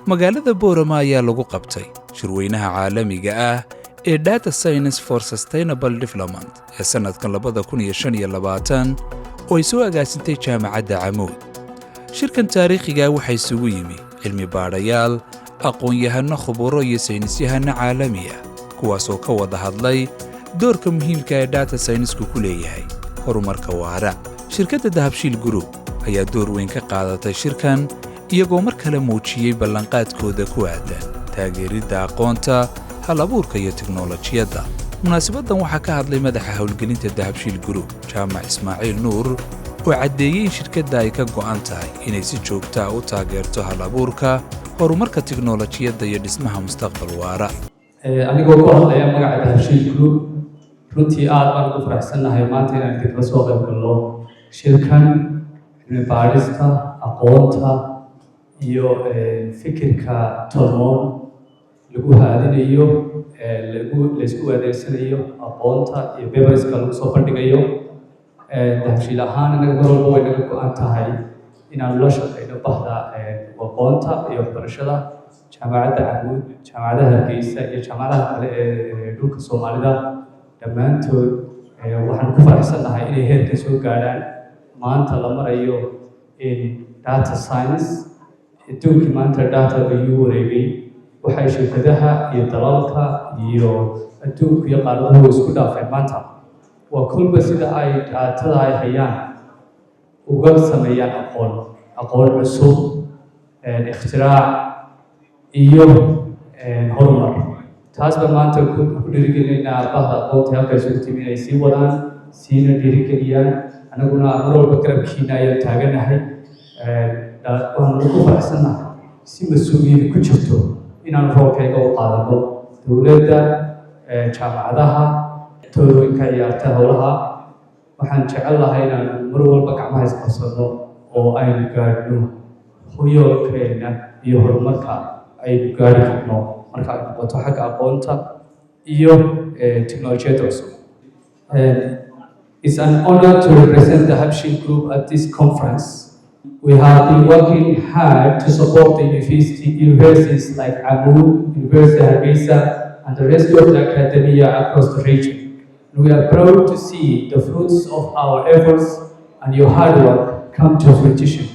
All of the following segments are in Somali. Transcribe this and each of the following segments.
magaalada Boorama ayaa lagu qabtay Shirweynaha caalamiga ah ee Data Science for Sustainable Development ee sanadkan 2025 oo ay soo agaasintay Jaamacadda Camuud. Shirkan taariikhiga waxay isugu yimi cilmi baarayaal, aqoon-yahano khubaro iyo saynisyahano caalami ah kuwaas oo ka wada hadlay doorka muhiimka ah ee data science-ku ku leeyahay horumarka waara. Shirkadda Dahabshiil Group ayaa door weyn ka qaadatay shirkan iyagoo mar kale muujiyay ballanqaadkooda ku aadan taageeridda aqoonta, hal-abuurka iyo tiknoolajiyadda. Munaasabaddan waxaa ka hadlay madaxa Hawl-galinta Dahabshiil Group, Jama Ismail oo caddeeyay in shirkadda ay ka go'an tahay inay si joogto ah u taageerto hal-abuurka, horumarka tiknoolajiyadda iyo dhismaha mustaqbal waara. anigoo ku hadlaya magaca Dahabshiil Group, runtii aad baan ugu faraxsanahay maanta inaan idinla soo qayb galno shirkan cilmi baarista, aqoonta iyo fikirka tolmoon lagu haadinayo, la isku adeegsanayo aqoonta iyo paperska lagu soo bandhigayo. Dahabshiil ahaan anaga mar walba way naga go'an tahay inaan la shaqeyno bahda aqoonta iyo waxbarashada Jaamacadda Camuud, Jaamacadda Hargeysa iyo jaamacadaha kale ee dhulka Soomaalida dhammaantood waxaan ku faraxsanahay inay heerka soo gaadhaan maanta la marayo in data science adduunkii maanta data ayuu wareegay. waxay shirkadaha iyo dalalka iyo adduunka iyo qaaradaha isku dhaafeen maanta waa kulba sida ay daatada ay hayaan uga sameeyaan aqoon cusub, ikhtirac iyo horumar. taasba maanta ku dhiirigelinaynaa bahda aqoonta halka isugu timi inay sii wadaan, siina dhiirigeliyaan. anaguna mar walba garabkiina ayaan taaganahay. waxaan ugu faraxsanahay si mas-uuliyad ku jirto inaan roolkayga u qaadano dowladda, jaamacadaha, tooyinka ciyaarta howlaha. waxaan jecel lahay inaan mar walba gacmaha isqabsano oo aynu gaadhno hoyoolkeena iyo horumarka aynu gaari karno marka ay noqoto xagga aqoonta iyo teknolojiyadda cusub. It's an honor to represent the Dahabshiil Group at this conference. We have been working hard to support the universities like Camuud, University Hargeysa, and the rest of the academia across the region. And we are proud to see the fruits of our efforts and your hard work come to fruition.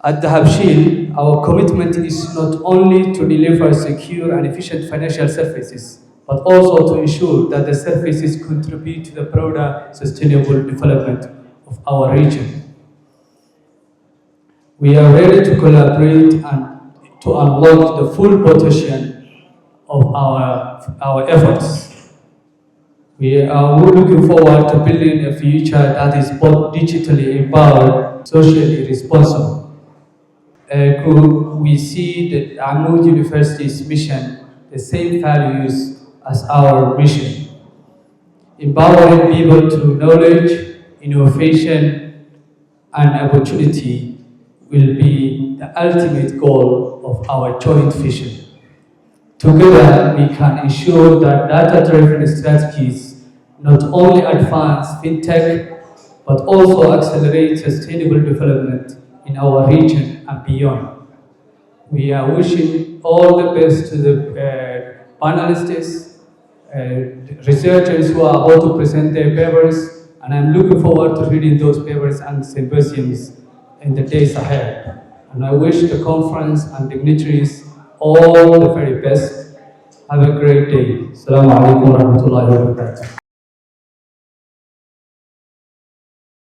At Dahabshiil, our commitment is not only to deliver secure and efficient financial services, but also to ensure that the services contribute to the broader sustainable development of our region. We are ready to collaborate and to unlock the full potential of our efforts. We are looking forward to building a future that is both digitally empowered, socially responsible. We see that Camuud University's mission, the same values as our mission. Empowering people through knowledge, innovation, and opportunity will be the ultimate goal of our joint vision. Together, we can ensure that data-driven strategies not only advance fintech, but also accelerate sustainable development in our region and beyond. We are wishing all the best to the panelists, researchers who are about to present their papers, and I'm looking forward to reading those papers and symposiums in the days ahead. And I wish the conference and dignitaries all the very best. Have a great day. Assalamu alaikum wa rahmatullahi wa barakatuh.